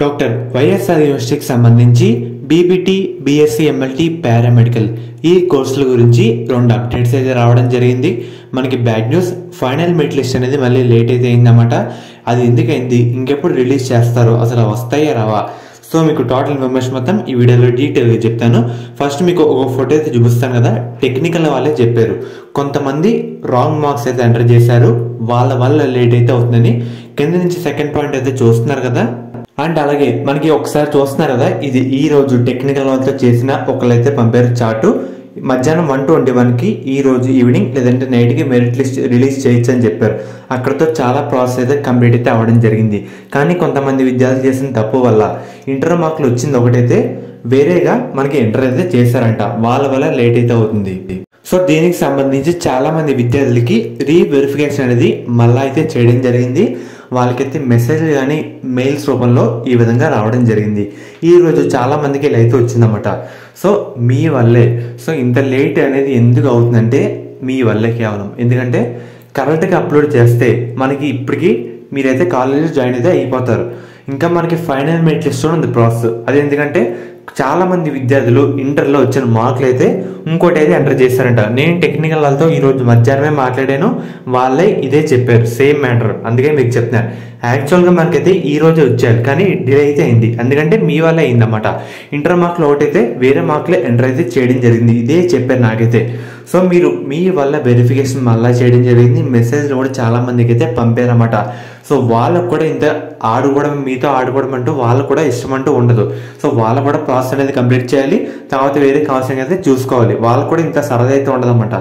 Doctor YSR యూనివర్సిటీకి సంబంధించి BBT, BSc, MLT, paramedical ఈ కోర్సుల గురించి 2 అప్డేట్స్ అయితే రావడం జరిగింది. మనకి bad news, final merit list అనేది మళ్ళీ లేట్ అయితే అయిందన్నమాట. అది ఎందుకైంది, ఇంకెప్పుడు రిలీజ్ చేస్తారో, అసలు వస్తాయా రావా? సో మీకు టోటల్ ఇన్ఫర్మేషన్ మొత్తం ఈ వీడియోలో డీటెయిల్గా చెప్తాను. ఫస్ట్ మీకు ఒక ఫోటో అయితే చూపిస్తాను కదా, టెక్నికల్ వాళ్ళే చెప్పారు కొంతమంది రాంగ్ మార్క్స్ అయితే ఎంటర్ చేశారు, వాళ్ళ వల్ల లేట్ అయితే అవుతుందని. కింద నుంచి సెకండ్ పాయింట్ అయితే చూస్తున్నారు కదా. అండ్ అలాగే మనకి ఒకసారి చూస్తున్నారు కదా, ఇది ఈ రోజు టెక్నికల్ వాళ్ళతో చేసిన ఒకళ్ళైతే పంపారు చార్టు. మధ్యాహ్నం 1:21కి ఈ రోజు ఈవినింగ్ లేదంటే నైట్కి మెరిట్ లిస్ట్ రిలీజ్ చేయొచ్చు అని చెప్పారు. అక్కడతో చాలా ప్రాసెస్ అయితే కంప్లీట్ అయితే అవ్వడం జరిగింది. కానీ కొంతమంది విద్యార్థులు చేసిన తప్పు వల్ల ఇంటర్ మార్కులు వచ్చింది ఒకటైతే, వేరేగా మనకి ఎంటర్ అయితే చేశారంట, వాళ్ళ వల్ల లేట్ అయితే అవుతుంది. సో దీనికి సంబంధించి చాలా మంది విద్యార్థులకి రీవెరిఫికేషన్ అనేది మళ్ళీ అయితే చేయడం జరిగింది. వాళ్ళకైతే మెసేజ్ కానీ మెయిల్స్ రూపంలో ఈ విధంగా రావడం జరిగింది. ఈ రోజు చాలా మందికి ఇలా అయితే వచ్చిందన్నమాట. సో మీ వల్లే. సో ఇంత లేట్ అనేది ఎందుకు అవుతుందంటే మీ వల్లే కేవలం. ఎందుకంటే కరెక్ట్గా అప్లోడ్ చేస్తే మనకి ఇప్పటికీ మీరైతే కాలేజీలో జాయిన్ అయితే అయిపోతారు. ఇంకా మనకి ఫైనల్ మెరిట్ లిస్ట్ ఉంది ప్రాసెస్. అది ఎందుకంటే చాలా మంది విద్యార్థులు ఇంటర్లో వచ్చిన మార్కులు అయితే ఇంకోటి అయితే ఎంటర్ చేశారంట. నేను టెక్నికల్ వాళ్ళతో ఈరోజు మధ్యాహ్నమే మాట్లాడాను, వాళ్ళే ఇదే చెప్పారు, సేమ్ మ్యాటర్. అందుకే మీకు చెప్తున్నాను, యాక్చువల్గా మనకైతే ఈ రోజే వచ్చేయాలి, కానీ డిలే అయితే అయింది. ఎందుకంటే మీ వల్ల అయిందన్నమాట. ఇంటర్ మార్కులు ఒకటైతే వేరే మార్కులే ఎంటర్ అయితే చేయడం జరిగింది, ఇదే చెప్పారు నాకైతే. సో మీరు మీ వల్ల వెరిఫికేషన్ మళ్ళీ చేయడం జరిగింది, మెసేజ్లు కూడా చాలా మందికి అయితే పంపారన్నమాట. సో వాళ్ళకు కూడా ఇంత ఆడుకోవడం, మీతో ఆడుకోవడం అంటూ వాళ్ళకు కూడా ఇష్టం అంటూ ఉండదు. సో వాళ్ళకు కూడా ప్రాసెస్ అనేది కంప్లీట్ చేయాలి, తర్వాత వేరే కౌన్సిలింగ్ అయితే చూసుకోవాలి. వాళ్ళకు కూడా ఇంత సరదా అయితే ఉండదన్నమాట.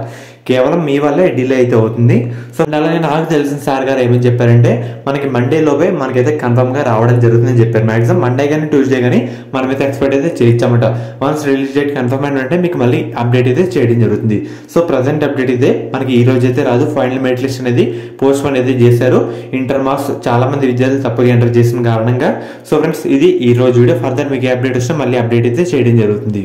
కేవలం మీ వల్లే డిలే అయితే అవుతుంది. సో అలాగే నాకు తెలిసిన సార్ గారు ఏమని చెప్పారంటే, మనకి మండే లోపే మనకైతే కన్ఫర్మ్ గా రావడం జరుగుతుందని చెప్పారు. మాక్సిమం మండే కానీ ట్యూస్డే కానీ మనమైతే ఎక్స్పెక్ట్ అయితే చేయొచ్చన్నమాట. వన్స్ రిలీజ్ డేట్ కన్ఫర్మ్ అంటే మీకు మళ్ళీ అప్డేట్ అయితే చేయడం జరుగుతుంది. సో ప్రజెంట్ అప్డేట్ అయితే మనకి ఈ రోజు అయితే రాదు. ఫైనల్ మెరిట్ లిస్ట్ అనేది పోస్ట్ పోన్ అయితే చేశారు. ఇంటర్ మార్క్స్ చాలా మంది విద్యార్థులు తప్పుగా ఎంటర్ చేసిన కారణంగా. సో ఫ్రెండ్స్, ఇది ఈ రోజు వీడియో. ఫర్దర్ మీకు అప్డేట్ వస్తే మళ్ళీ అప్డేట్ అయితే చేయడం జరుగుతుంది.